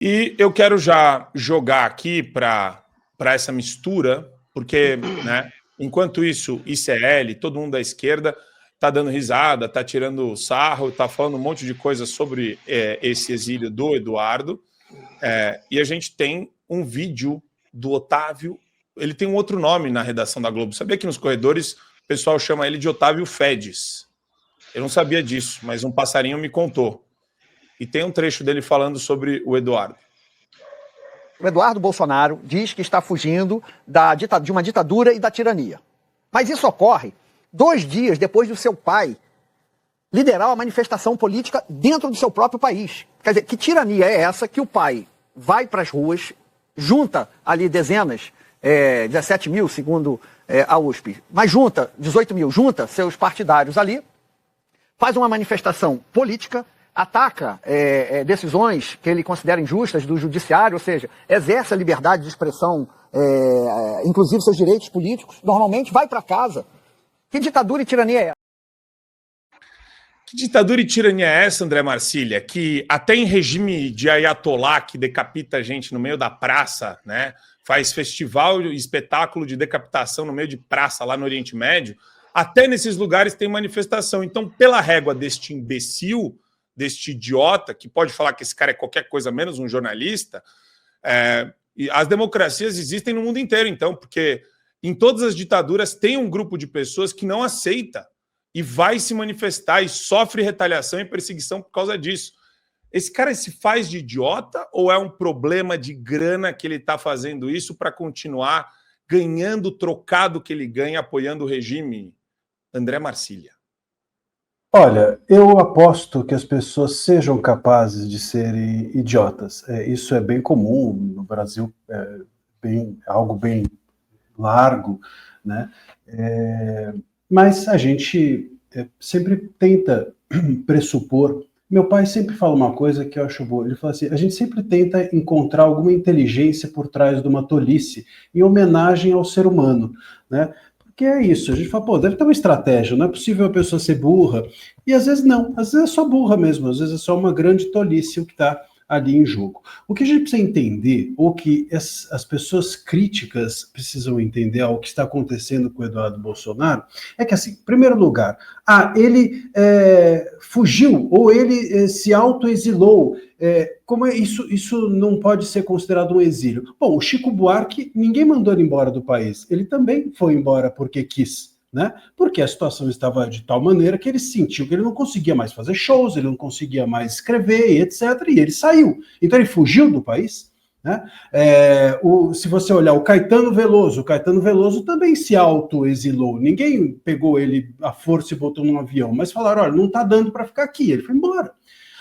E eu quero já jogar aqui para essa mistura, porque, né, enquanto isso, ICL, todo mundo da esquerda está dando risada, está tirando sarro, está falando um monte de coisa sobre esse exílio do Eduardo. E a gente tem um vídeo do Otávio. Ele tem um outro nome na redação da Globo. Sabia que nos corredores o pessoal chama ele de Otávio Fedes? Eu não sabia disso, mas um passarinho me contou. E tem um trecho dele falando sobre o Eduardo. O Eduardo Bolsonaro diz que está fugindo de uma ditadura e da tirania. Mas isso ocorre 2 dias depois do seu pai liderar uma manifestação política dentro do seu próprio país. Quer dizer, que tirania é essa que o pai vai para as ruas, junta ali dezenas, 17 mil, segundo a USP, mas junta 18 mil, junta seus partidários ali, faz uma manifestação política, ataca decisões que ele considera injustas do judiciário, ou seja, exerce a liberdade de expressão, inclusive seus direitos políticos, normalmente vai para casa. Que ditadura e tirania é essa? Que ditadura e tirania é essa, André Marcília? Que até em regime de ayatolá, que decapita a gente no meio da praça, né? Faz festival e espetáculo de decapitação no meio de praça lá no Oriente Médio, até nesses lugares tem manifestação. Então, pela régua deste imbecil, deste idiota, que pode falar que esse cara é qualquer coisa menos um jornalista, as democracias existem no mundo inteiro, então, porque em todas as ditaduras tem um grupo de pessoas que não aceita e vai se manifestar e sofre retaliação e perseguição por causa disso. Esse cara se faz de idiota ou é um problema de grana que ele está fazendo isso para continuar ganhando o trocado que ele ganha apoiando o regime? André Marcília. Olha, eu aposto que as pessoas sejam capazes de serem idiotas. Isso é bem comum no Brasil, algo bem largo, né? Mas a gente sempre tenta pressupor. Meu pai sempre fala uma coisa que eu acho boa. Ele fala assim: a gente sempre tenta encontrar alguma inteligência por trás de uma tolice, em homenagem ao ser humano, né? Porque é isso, a gente fala, pô, deve ter uma estratégia, não é possível a pessoa ser burra. E às vezes não, às vezes é só burra mesmo, às vezes é só uma grande tolice o que está ali em jogo. O que a gente precisa entender, ou que as pessoas críticas precisam entender ao que está acontecendo com o Eduardo Bolsonaro, é que, assim, em primeiro lugar, ele fugiu, ou ele se autoexilou. Como é isso? Isso não pode ser considerado um exílio. Bom, o Chico Buarque, ninguém mandou ele embora do país. Ele também foi embora porque quis. Né? Porque a situação estava de tal maneira que ele sentiu que ele não conseguia mais fazer shows, ele não conseguia mais escrever, e etc. E ele saiu. Então ele fugiu do país. Né? Se você olhar o Caetano Veloso também se autoexilou. Ninguém pegou ele à força e botou num avião, mas falaram: olha, não está dando para ficar aqui. Ele foi embora.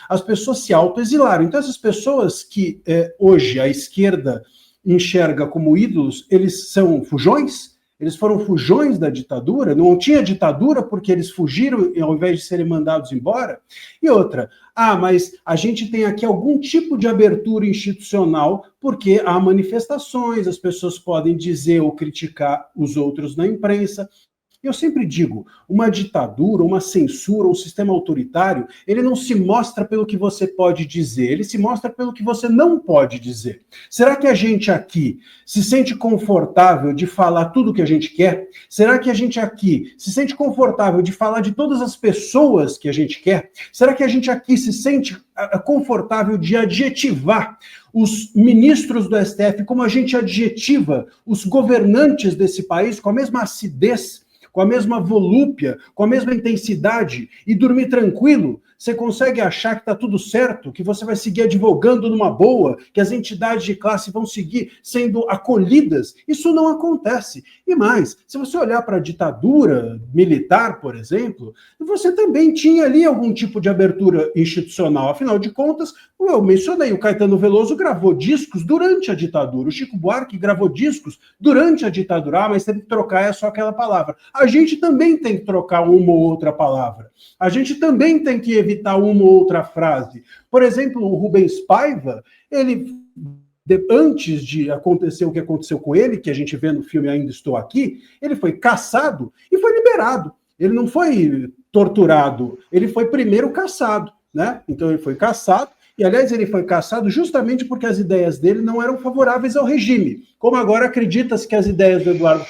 As pessoas se autoexilaram. Então essas pessoas que hoje a esquerda enxerga como ídolos, eles são fujões. Eles foram fujões da ditadura, não tinha ditadura porque eles fugiram ao invés de serem mandados embora. E outra, mas a gente tem aqui algum tipo de abertura institucional porque há manifestações, as pessoas podem dizer ou criticar os outros na imprensa. Eu sempre digo, uma ditadura, uma censura, um sistema autoritário, ele não se mostra pelo que você pode dizer, ele se mostra pelo que você não pode dizer. Será que a gente aqui se sente confortável de falar tudo o que a gente quer? Será que a gente aqui se sente confortável de falar de todas as pessoas que a gente quer? Será que a gente aqui se sente confortável de adjetivar os ministros do STF como a gente adjetiva os governantes desse país com a mesma acidez, com a mesma volúpia, com a mesma intensidade e dormir tranquilo? Você consegue achar que está tudo certo, que você vai seguir advogando numa boa, que as entidades de classe vão seguir sendo acolhidas? Isso não acontece. E mais, se você olhar para a ditadura militar, por exemplo, você também tinha ali algum tipo de abertura institucional. Afinal de contas, eu mencionei, o Caetano Veloso gravou discos durante a ditadura, o Chico Buarque gravou discos durante a ditadura, mas teve que trocar só aquela palavra. A gente também tem que trocar uma ou outra palavra. A gente também tem que evitar uma ou outra frase. Por exemplo, o Rubens Paiva, ele, antes de acontecer o que aconteceu com ele, que a gente vê no filme Ainda Estou Aqui, ele foi cassado e foi liberado. Ele não foi torturado, ele foi primeiro cassado, né? Então ele foi cassado E, aliás, ele foi cassado justamente porque as ideias dele não eram favoráveis ao regime. Como agora acredita-se que as ideias do Eduardo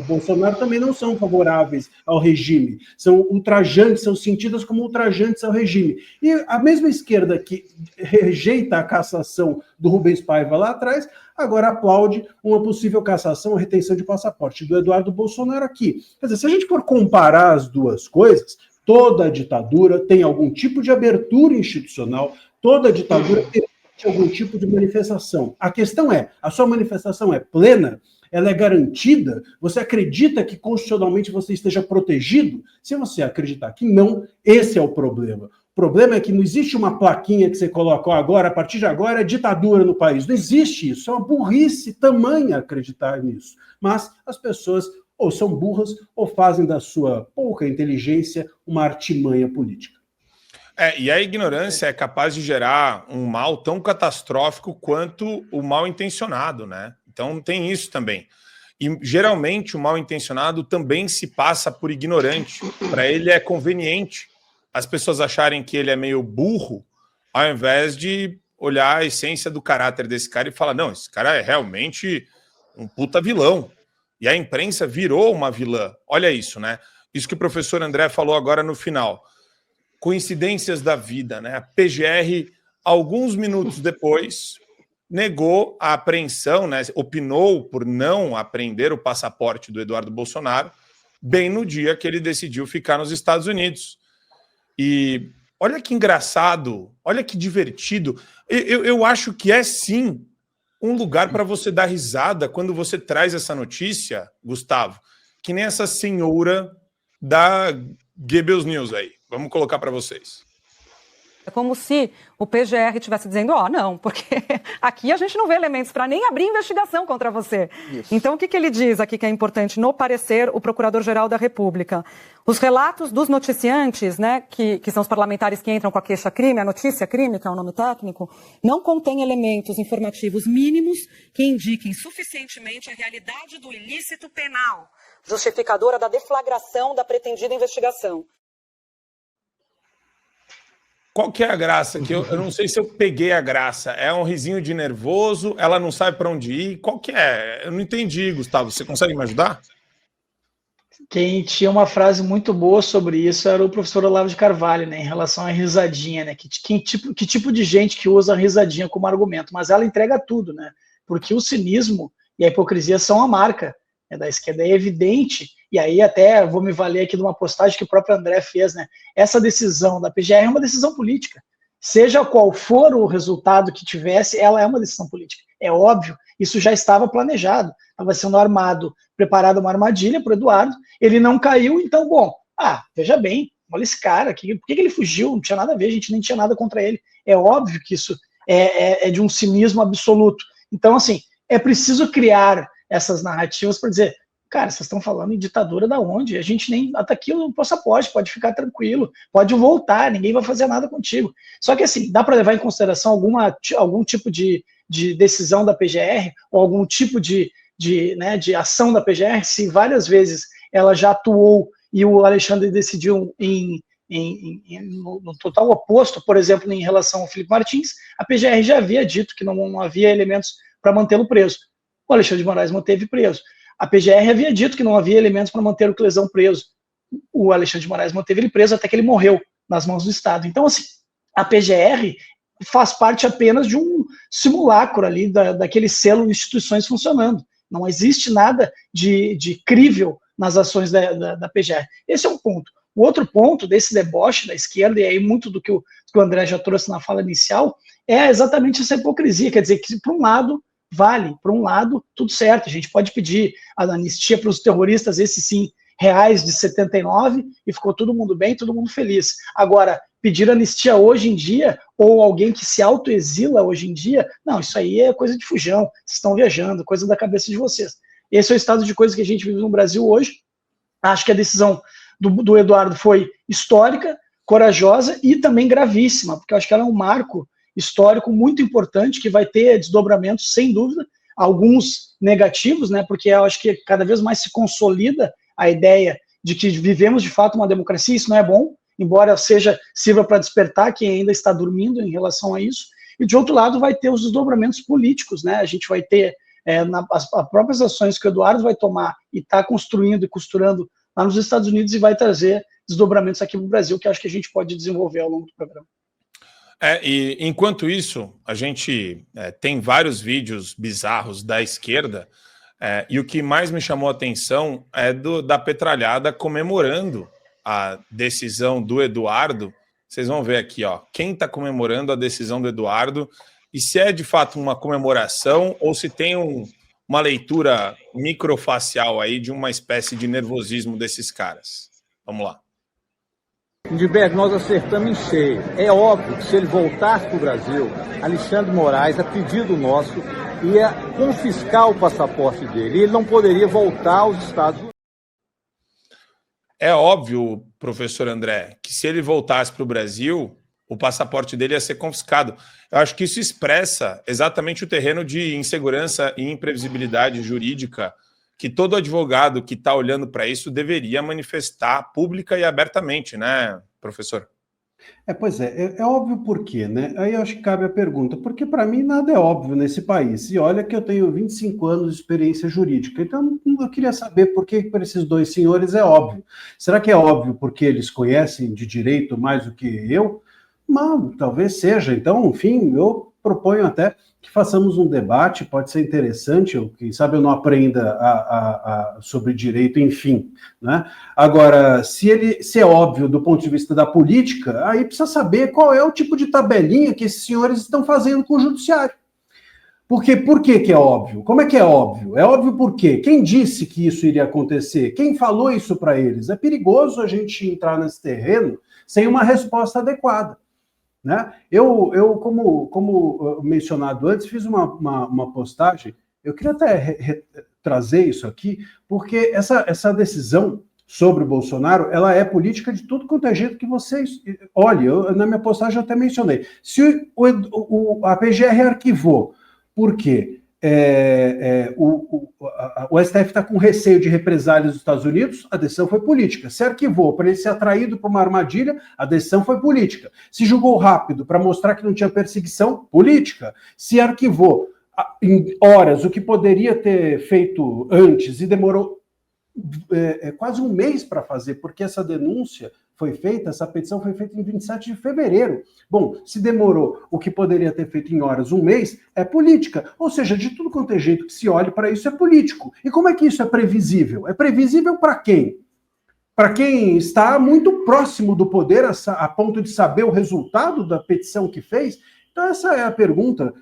Bolsonaro também não são favoráveis ao regime. São ultrajantes, são sentidas como ultrajantes ao regime. E a mesma esquerda que rejeita a cassação do Rubens Paiva lá atrás, agora aplaude uma possível cassação ou retenção de passaporte do Eduardo Bolsonaro aqui. Quer dizer, se a gente for comparar as duas coisas, toda ditadura tem algum tipo de abertura institucional, toda ditadura tem algum tipo de manifestação. A questão é, a sua manifestação é plena? Ela é garantida? Você acredita que constitucionalmente você esteja protegido? Se você acreditar que não, esse é o problema. O problema é que não existe uma plaquinha que você colocou agora, a partir de agora é ditadura no país. Não existe isso, é uma burrice tamanha acreditar nisso. Mas as pessoas ou são burras ou fazem da sua pouca inteligência uma artimanha política. E a ignorância é capaz de gerar um mal tão catastrófico quanto o mal intencionado, né? Então tem isso também. E geralmente o mal intencionado também se passa por ignorante. Para ele é conveniente as pessoas acharem que ele é meio burro, ao invés de olhar a essência do caráter desse cara e falar, não, esse cara é realmente um puta vilão. E a imprensa virou uma vilã. Olha isso, né? Isso que o professor André falou agora no final. Coincidências da vida, né? A PGR, alguns minutos depois, negou a apreensão, né? Opinou por não apreender o passaporte do Eduardo Bolsonaro, bem no dia que ele decidiu ficar nos Estados Unidos. E olha que engraçado, olha que divertido. Eu acho que é sim um lugar para você dar risada quando você traz essa notícia, Gustavo, que nem essa senhora da Goebbels News aí. Vamos colocar para vocês. É como se o PGR estivesse dizendo, não, porque aqui a gente não vê elementos para nem abrir investigação contra você. Isso. Então, o que ele diz aqui que é importante no parecer o Procurador-Geral da República? Os relatos dos noticiantes, né, que são os parlamentares que entram com a queixa-crime, a notícia-crime, que é o nome técnico, não contém elementos informativos mínimos que indiquem suficientemente a realidade do ilícito penal, justificadora da deflagração da pretendida investigação. Qual que é a graça? Que eu não sei se eu peguei a graça. É um risinho de nervoso, ela não sabe para onde ir. Qual que é? Eu não entendi, Gustavo. Você consegue me ajudar? Quem tinha uma frase muito boa sobre isso era o professor Olavo de Carvalho, né, em relação à risadinha, né? Que tipo de gente que usa a risadinha como argumento? Mas ela entrega tudo, né? Porque o cinismo e a hipocrisia são a marca da esquerda, é evidente. E aí até vou me valer aqui de uma postagem que o próprio André fez, né? Essa decisão da PGR é uma decisão política. Seja qual for o resultado que tivesse, ela é uma decisão política. É óbvio, isso já estava planejado. Estava sendo preparada uma armadilha para o Eduardo, ele não caiu, então, veja bem, olha esse cara aqui, por que ele fugiu? Não tinha nada a ver, a gente nem tinha nada contra ele. É óbvio que isso é de um cinismo absoluto. Então, assim, é preciso criar essas narrativas para dizer, cara, vocês estão falando em ditadura da onde? A gente nem... Até aqui o passaporte, pode ficar tranquilo, pode voltar, ninguém vai fazer nada contigo. Só que, assim, dá para levar em consideração algum tipo de decisão da PGR, ou algum tipo de ação da PGR, se várias vezes ela já atuou e o Alexandre decidiu no total oposto, por exemplo, em relação ao Felipe Martins, a PGR já havia dito que não havia elementos para mantê-lo preso. O Alexandre de Moraes manteve preso. A PGR havia dito que não havia elementos para manter o Clesão preso. O Alexandre de Moraes manteve ele preso até que ele morreu nas mãos do Estado. Então, assim, a PGR faz parte apenas de um simulacro ali daquele selo de instituições funcionando. Não existe nada de crível nas ações da PGR. Esse é um ponto. O outro ponto desse deboche da esquerda, e aí muito do que o André já trouxe na fala inicial, é exatamente essa hipocrisia. Quer dizer, que por um lado vale, por um lado tudo certo, a gente pode pedir a anistia para os terroristas, esse sim, reais de 79, e ficou todo mundo bem, todo mundo feliz. Agora, pedir anistia hoje em dia, ou alguém que se autoexila hoje em dia, não, isso aí é coisa de fujão, vocês estão viajando, coisa da cabeça de vocês. Esse é o estado de coisas que a gente vive no Brasil hoje. Acho que a decisão do Eduardo foi histórica, corajosa e também gravíssima, porque eu acho que ela é um marco histórico muito importante, que vai ter desdobramentos, sem dúvida, alguns negativos, né, porque eu acho que cada vez mais se consolida a ideia de que vivemos de fato uma democracia. Isso não é bom, embora sirva para despertar quem ainda está dormindo em relação a isso, e de outro lado vai ter os desdobramentos políticos, né? A gente vai ter as próprias ações que o Eduardo vai tomar e está construindo e costurando lá nos Estados Unidos e vai trazer desdobramentos aqui no Brasil, que acho que a gente pode desenvolver ao longo do programa. E enquanto isso, a gente tem vários vídeos bizarros da esquerda, e o que mais me chamou a atenção é da petralhada comemorando a decisão do Eduardo. Vocês vão ver aqui, ó, quem está comemorando a decisão do Eduardo e se é de fato uma comemoração ou se tem uma leitura microfacial aí de uma espécie de nervosismo desses caras. Vamos lá. Lindbergh, nós acertamos em cheio. É óbvio que se ele voltasse para o Brasil, Alexandre Moraes, a pedido nosso, ia confiscar o passaporte dele. E ele não poderia voltar aos Estados Unidos. É óbvio, professor André, que se ele voltasse para o Brasil, o passaporte dele ia ser confiscado. Eu acho que isso expressa exatamente o terreno de insegurança e imprevisibilidade jurídica que todo advogado que está olhando para isso deveria manifestar pública e abertamente, né, professor? Pois é óbvio por quê, né? Aí eu acho que cabe a pergunta, porque para mim nada é óbvio nesse país. E olha que eu tenho 25 anos de experiência jurídica, então eu queria saber por que para esses dois senhores é óbvio. Será que é óbvio porque eles conhecem de direito mais do que eu? Não, talvez seja. Então, enfim, eu proponho até que façamos um debate, pode ser interessante, quem sabe eu não aprenda sobre direito, enfim. Né? Agora, se é óbvio do ponto de vista da política, aí precisa saber qual é o tipo de tabelinha que esses senhores estão fazendo com o judiciário. Porque, por que é óbvio? Como é que é óbvio? É óbvio por quê? Quem disse que isso iria acontecer? Quem falou isso para eles? É perigoso a gente entrar nesse terreno sem uma resposta adequada. Né? Eu como mencionado antes, fiz uma postagem, eu queria até trazer isso aqui, porque essa decisão sobre o Bolsonaro, ela é política de tudo quanto é jeito que vocês... Olha, na minha postagem eu até mencionei, se a PGR arquivou, por quê? O STF está com receio de represálias dos Estados Unidos, a decisão foi política. Se arquivou para ele ser atraído para uma armadilha, a decisão foi política. Se julgou rápido para mostrar que não tinha perseguição, política. Se arquivou em horas o que poderia ter feito antes e demorou quase um mês para fazer, porque essa denúncia foi feita, essa petição foi feita em 27 de fevereiro. Bom, se demorou o que poderia ter feito em horas, um mês, é política. Ou seja, de tudo quanto é jeito que se olhe para isso, é político. E como é que isso é previsível? É previsível para quem? Para quem está muito próximo do poder, a ponto de saber o resultado da petição que fez. Então, essa é a pergunta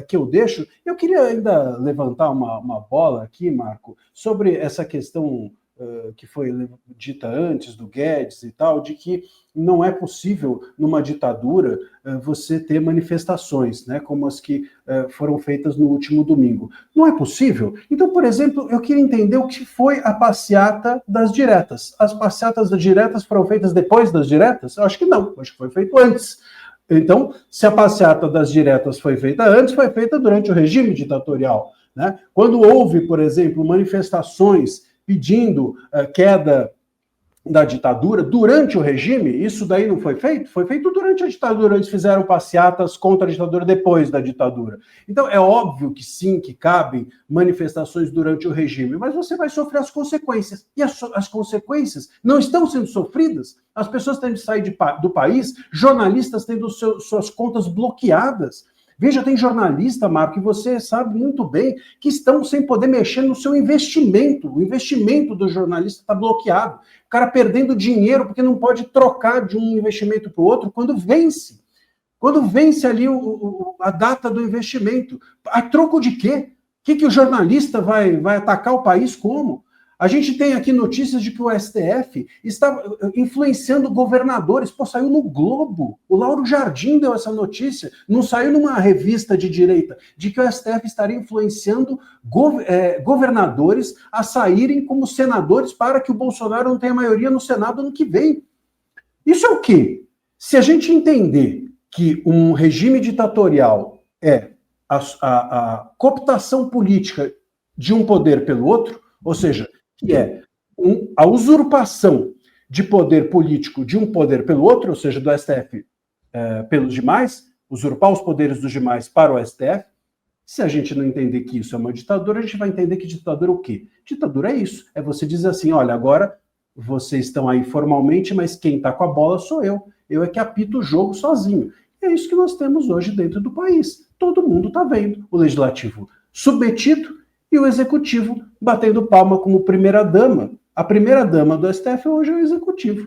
que eu deixo. Eu queria ainda levantar uma bola aqui, Marco, sobre essa questão que foi dita antes do Guedes e tal, de que não é possível, numa ditadura, você ter manifestações, né, como as que foram feitas no último domingo. Não é possível? Então, por exemplo, eu queria entender o que foi a passeata das diretas. As passeatas das diretas foram feitas depois das diretas? Eu acho que não, acho que foi feito antes. Então, se a passeata das diretas foi feita antes, foi feita durante o regime ditatorial. Né? Quando houve, por exemplo, manifestações pedindo queda da ditadura durante o regime, isso daí não foi feito? Foi feito durante a ditadura, eles fizeram passeatas contra a ditadura depois da ditadura. Então, é óbvio que sim, que cabem manifestações durante o regime, mas você vai sofrer as consequências. E as consequências não estão sendo sofridas. As pessoas têm de sair do país, jornalistas tendo suas contas bloqueadas. Veja, tem jornalista, Marco, que você sabe muito bem, que estão sem poder mexer no seu investimento. O investimento do jornalista está bloqueado. O cara perdendo dinheiro porque não pode trocar de um investimento para o outro quando vence. Quando vence ali a data do investimento. A troco de quê? O que o jornalista vai atacar o país como? A gente tem aqui notícias de que o STF está influenciando governadores. Pô, saiu no Globo. O Lauro Jardim deu essa notícia. Não saiu numa revista de direita. De que o STF estaria influenciando governadores a saírem como senadores para que o Bolsonaro não tenha maioria no Senado ano que vem. Isso é o quê? Se a gente entender que um regime ditatorial é a cooptação política de um poder pelo outro, ou seja, que é a usurpação de poder político de um poder pelo outro, ou seja, do STF pelos demais, usurpar os poderes dos demais para o STF. Se a gente não entender que isso é uma ditadura, a gente vai entender que ditadura é o quê? Ditadura é isso. É você dizer assim, olha, agora vocês estão aí formalmente, mas quem está com a bola sou eu. Eu é que apito o jogo sozinho. E é isso que nós temos hoje dentro do país. Todo mundo está vendo. O legislativo submetido e o executivo batendo palma como primeira-dama. A primeira-dama do STF hoje é o executivo.